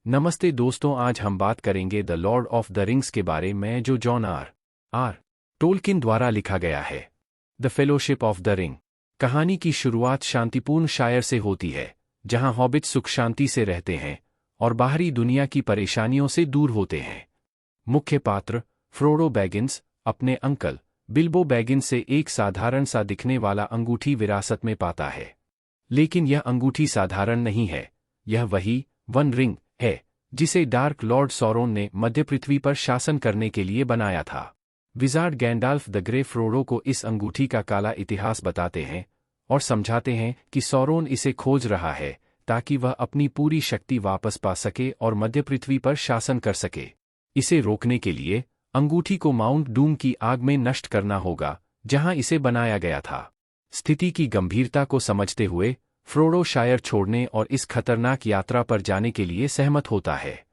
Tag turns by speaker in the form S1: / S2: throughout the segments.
S1: नमस्ते दोस्तों, आज हम बात करेंगे the Lord of the rings के बारे में, जो जॉन आर टोल्किन द्वारा लिखा गया है। The fellowship of the ring. कहानी की शुरुआत शांतिपूर्ण शायर से होती है, जहां हॉबिट सुख शांति से रहते हैं और बाहरी दुनिया की परेशानियों से दूर होते हैं। मुख्य पात्र फ्रोडो बैगिंस अपने अंकल बिल्बो बैगिंस से एक साधारण सा दिखने वाला अंगूठी विरासत में पाता है। लेकिन यह अंगूठी साधारण नहीं है, यह वही वन रिंग है जिसे डार्क लॉर्ड सॉरोन ने मध्य पृथ्वी पर शासन करने के लिए बनाया था। Wizard Gandalf the grey Frodo को इस अंगूठी का काला इतिहास बताते हैं और समझाते हैं कि सॉरोन इसे खोज रहा है ताकि वह अपनी पूरी शक्ति वापस पा सके और मध्य पृथ्वी पर शासन कर सके। इसे रोकने के लिए अंगूठी को माउंट डूम की आग में नष्ट करना होगा, जहां इसे बनाया गया था। स्थिति की गंभीरता को समझते हुए फ्रोडो शायर छोड़ने और इस खतरनाक यात्रा पर जाने के लिए सहमत होता है।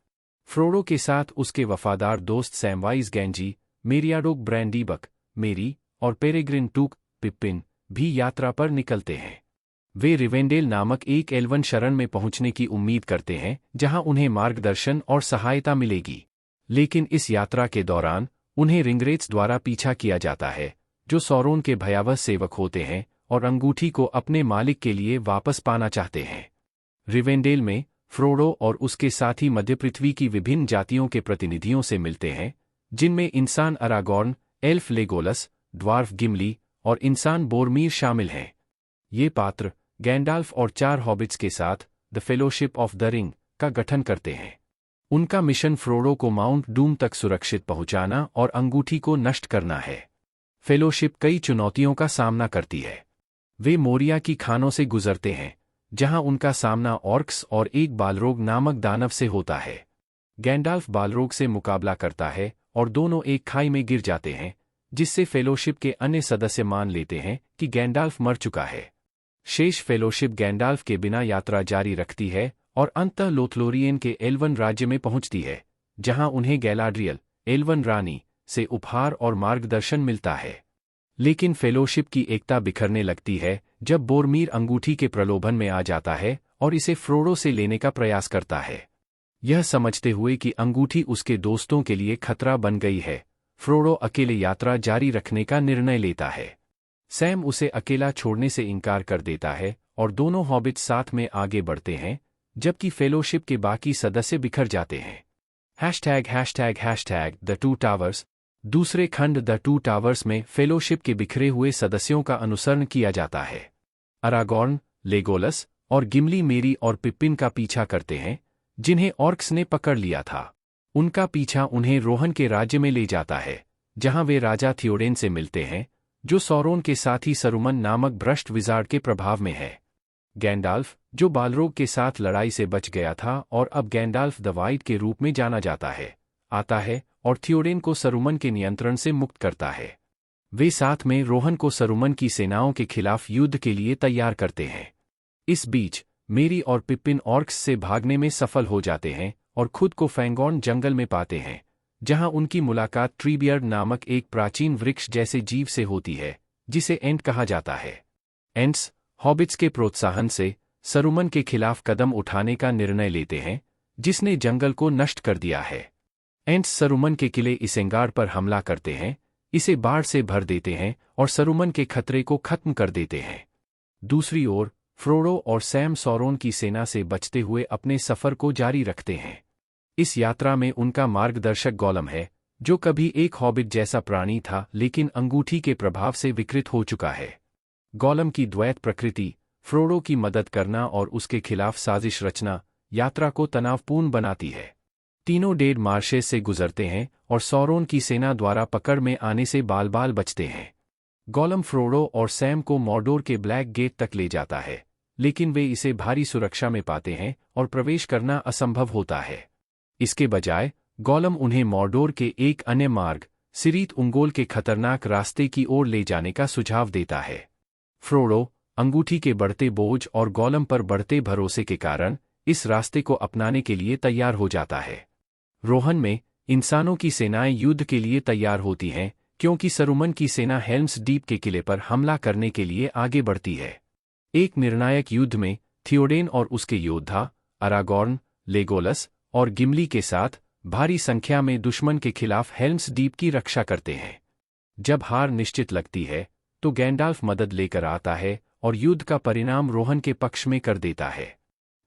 S1: फ्रोडो के साथ उसके वफादार दोस्त सैमवाइज गैंजी, मेरियाडोक ब्रैंडीबक, मेरी और पेरेग्रिन टूक पिप्पिन भी यात्रा पर निकलते हैं। वे रिवेंडेल नामक एक एल्वन शरण में पहुंचने की उम्मीद करते हैं, जहां उन्हें मार्गदर्शन और सहायता मिलेगी। लेकिन इस यात्रा के दौरान उन्हें रिंगरेट्स द्वारा पीछा किया जाता है, जो सॉरोन के भयावह सेवक होते हैं और अंगूठी को अपने मालिक के लिए वापस पाना चाहते हैं। रिवेंडेल में फ्रोडो और उसके साथी मध्य पृथ्वी की विभिन्न जातियों के प्रतिनिधियों से मिलते हैं, जिनमें इंसान अरागॉर्न, एल्फ लेगोलस, ड्वार्फ गिमली और इंसान बोरमीर शामिल हैं। ये पात्र गैंडाल्फ और 4 हॉबिट्स के साथ the fellowship of the ring का गठन करते हैं। उनका मिशन फ्रोडो को माउंट डूम तक सुरक्षित पहुंचाना और अंगूठी को नष्ट करना है। फेलोशिप कई चुनौतियों का सामना करती है। वे मोरिया की खानों से गुजरते हैं, जहां उनका सामना ऑर्क्स और एक बालरोग नामक दानव से होता है। गैंडाल्फ बालरोग से मुकाबला करता है और दोनों एक खाई में गिर जाते हैं, जिससे फेलोशिप के अन्य सदस्य मान लेते हैं कि गैंडाल्फ मर चुका है। शेष फेलोशिप गैंडाल्फ के बिना यात्रा जारी रखती है और अंततः लोथलोरियन के एल्वन राज्य में पहुंचती है, जहां उन्हें गैलाड्रियल, एल्वन रानी, से उपहार और मार्गदर्शन मिलता है। लेकिन फेलोशिप की एकता बिखरने लगती है जब बोरमीर अंगूठी के प्रलोभन में आ जाता है और इसे फ्रोडो से लेने का प्रयास करता है। यह समझते हुए कि अंगूठी उसके दोस्तों के लिए खतरा बन गई है, फ्रोडो अकेले यात्रा जारी रखने का निर्णय लेता है। सैम उसे अकेला छोड़ने से इनकार कर देता है और दोनों हॉबिट्स साथ में आगे बढ़ते हैं, जबकि फेलोशिप के बाकी सदस्य बिखर जाते हैं। ####The two towers. दूसरे खंड द टू टावर्स में फेलोशिप के बिखरे हुए सदस्यों का अनुसरण किया जाता है। अरागॉर्न, लेगोलस और गिमली मेरी और पिप्पिन का पीछा करते हैं, जिन्हें ऑर्क्स ने पकड़ लिया था। उनका पीछा उन्हें रोहन के राज्य में ले जाता है, जहां वे राजा थियोडेन से मिलते हैं, जो सॉरोन के साथी सरुमन नामक भ्रष्ट विजार्ड के प्रभाव में है। गैंडाल्फ, जो बालरोग के साथ लड़ाई से बच गया था और अब गैंडाल्फ द वाइट के रूप में जाना जाता है, आता है और थियोडेन को सरुमन के नियंत्रण से मुक्त करता है। वे साथ में रोहन को सरुमन की सेनाओं के खिलाफ युद्ध के लिए तैयार करते हैं। इस बीच मेरी और पिप्पिन ऑर्क्स से भागने में सफल हो जाते हैं और खुद को फैंगॉर्न जंगल में पाते हैं, जहां उनकी मुलाकात ट्रीबियर्ड नामक एक प्राचीन वृक्ष जैसे जीव से होती है, जिसे एंट कहा जाता है। एंट्स हॉबिट्स के प्रोत्साहन से सरुमन के खिलाफ कदम उठाने का निर्णय लेते हैं, जिसने जंगल को नष्ट कर दिया है। एंट्स सरुमन के किले इसेंगार्ड पर हमला करते हैं, इसे बाढ़ से भर देते हैं और सरुमन के खतरे को खत्म कर देते हैं। दूसरी ओर फ्रोडो और सैम सॉरोन की सेना से बचते हुए अपने सफर को जारी रखते हैं। इस यात्रा में उनका मार्गदर्शक गॉलम है, जो कभी एक हॉबिट जैसा प्राणी था लेकिन अंगूठी के प्रभाव से विकृत हो चुका है। गॉलम की द्वैत प्रकृति, फ्रोडो की मदद करना और उसके खिलाफ साजिश रचना, यात्रा को तनावपूर्ण बनाती है। तीनों डेड मार्शेस से गुजरते हैं और सॉरोन की सेना द्वारा पकड़ में आने से बाल बाल बचते हैं। गॉलम फ्रोडो और सैम को मॉर्डोर के ब्लैक गेट तक ले जाता है, लेकिन वे इसे भारी सुरक्षा में पाते हैं और प्रवेश करना असंभव होता है। इसके बजाय गॉलम उन्हें मॉर्डोर के एक अन्य मार्ग, सिरीत उंगोल के खतरनाक रास्ते की ओर ले जाने का सुझाव देता है। फ्रोडो अंगूठी के बढ़ते बोझ और गॉलम पर बढ़ते भरोसे के कारण इस रास्ते को अपनाने के लिए तैयार हो जाता है। रोहन में इंसानों की सेनाएं युद्ध के लिए तैयार होती हैं, क्योंकि सरुमन की सेना हेल्म्स डीप के किले पर हमला करने के लिए आगे बढ़ती है। एक निर्णायक युद्ध में थियोडेन और उसके योद्धा अरागॉर्न, लेगोलस और गिमली के साथ भारी संख्या में दुश्मन के खिलाफ हेल्म्स डीप की रक्षा करते हैं। जब हार निश्चित लगती है तो गैंडाल्फ मदद लेकर आता है और युद्ध का परिणाम रोहन के पक्ष में कर देता है।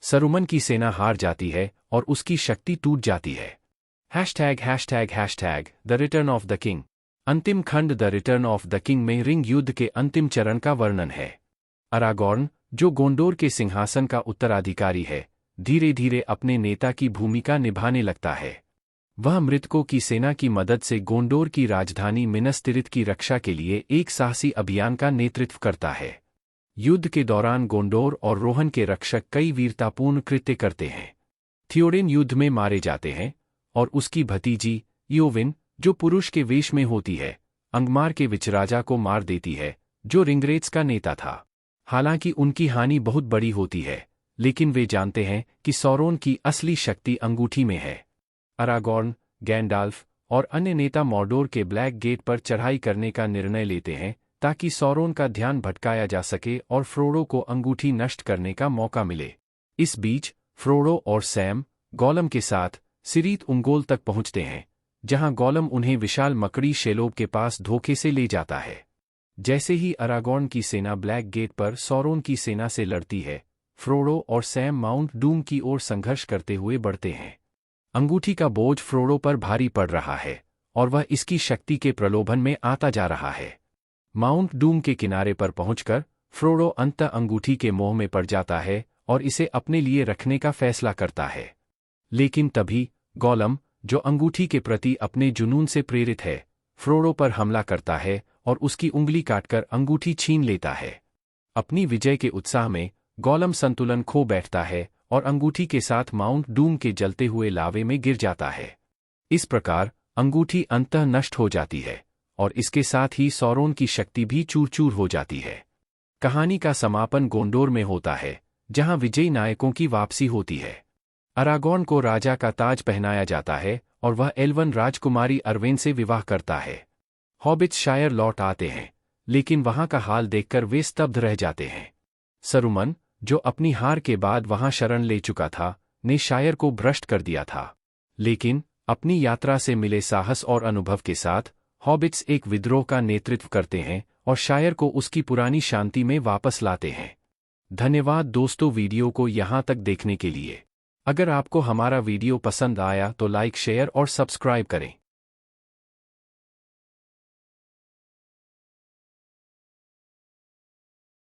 S1: सरुमन की सेना हार जाती है और उसकी शक्ति टूट जाती है। ####The return of the king. अंतिम खंड the return of the king में रिंग युद्ध के अंतिम चरण का वर्णन है। अरागॉर्न, जो गोंडोर के सिंहासन का उत्तराधिकारी है, धीरे धीरे अपने नेता की भूमिका निभाने लगता है। वह मृतकों की सेना की मदद से गोंडोर की राजधानी मिनस तिरिथ की रक्षा के लिए एक साहसी अभियान का नेतृत्व करता है। युद्ध के दौरान गोंडोर और रोहन के रक्षक कई वीरतापूर्ण कृत्य करते हैं। थियोडेन युद्ध में मारे जाते हैं और उसकी भतीजी इओविन, जो पुरुष के वेश में होती है, अंगमार के विचराजा को मार देती है, जो रिंगरेट्स का नेता था। हालांकि उनकी हानि बहुत बड़ी होती है, लेकिन वे जानते हैं कि सौरोन की असली शक्ति अंगूठी में है। अरागॉर्न, गैंडाल्फ और अन्य नेता मॉर्डोर के ब्लैक गेट पर चढ़ाई करने का निर्णय लेते हैं ताकि सौरोन का ध्यान भटकाया जा सके और फ्रोडो को अंगूठी नष्ट करने का मौका मिले। इस बीच फ्रोडो और सैम गोलम के साथ सिरीथ उंगोल तक पहुंचते हैं, जहां गोलम उन्हें विशाल मकड़ी शेलोब के पास धोखे से ले जाता है। जैसे ही अरागॉर्न की सेना ब्लैक गेट पर सौरोन की सेना से लड़ती है, फ्रोडो और सैम माउंट डूम की ओर संघर्ष करते हुए बढ़ते हैं। अंगूठी का बोझ फ्रोडो पर भारी पड़ रहा है और वह इसकी शक्ति के प्रलोभन में आता जा रहा है। माउंट डूम के किनारे पर पहुंचकर फ्रोडो अंततः अंगूठी के मोह में पड़ जाता है और इसे अपने लिए रखने का फैसला करता है। लेकिन तभी गोलम, जो अंगूठी के प्रति अपने जुनून से प्रेरित है, फ्रोडो पर हमला करता है और उसकी उंगली काटकर अंगूठी छीन लेता है। अपनी विजय के उत्साह में गोलम संतुलन खो बैठता है और अंगूठी के साथ माउंट डूम के जलते हुए लावे में गिर जाता है। इस प्रकार अंगूठी अंततः नष्ट हो जाती है और इसके साथ ही सौरोन की शक्ति भी चूर चूर हो जाती है। कहानी का समापन गोंडोर में होता है, जहां विजयी नायकों की वापसी होती है। अरागॉर्न को राजा का ताज पहनाया जाता है और वह एल्वन राजकुमारी अर्वेन से विवाह करता है। हॉबिट्स शायर लौट आते हैं, लेकिन वहां का हाल देखकर वे स्तब्ध रह जाते हैं। सरुमन, जो अपनी हार के बाद वहां शरण ले चुका था, ने शायर को भ्रष्ट कर दिया था। लेकिन अपनी यात्रा से मिले साहस और अनुभव के साथ हॉबिट्स एक विद्रोह का नेतृत्व करते हैं और शायर को उसकी पुरानी शांति में वापस लाते हैं। धन्यवाद दोस्तों वीडियो को यहाँ तक देखने के लिए। अगर आपको हमारा वीडियो पसंद आया तो लाइक, शेयर और सब्सक्राइब करें।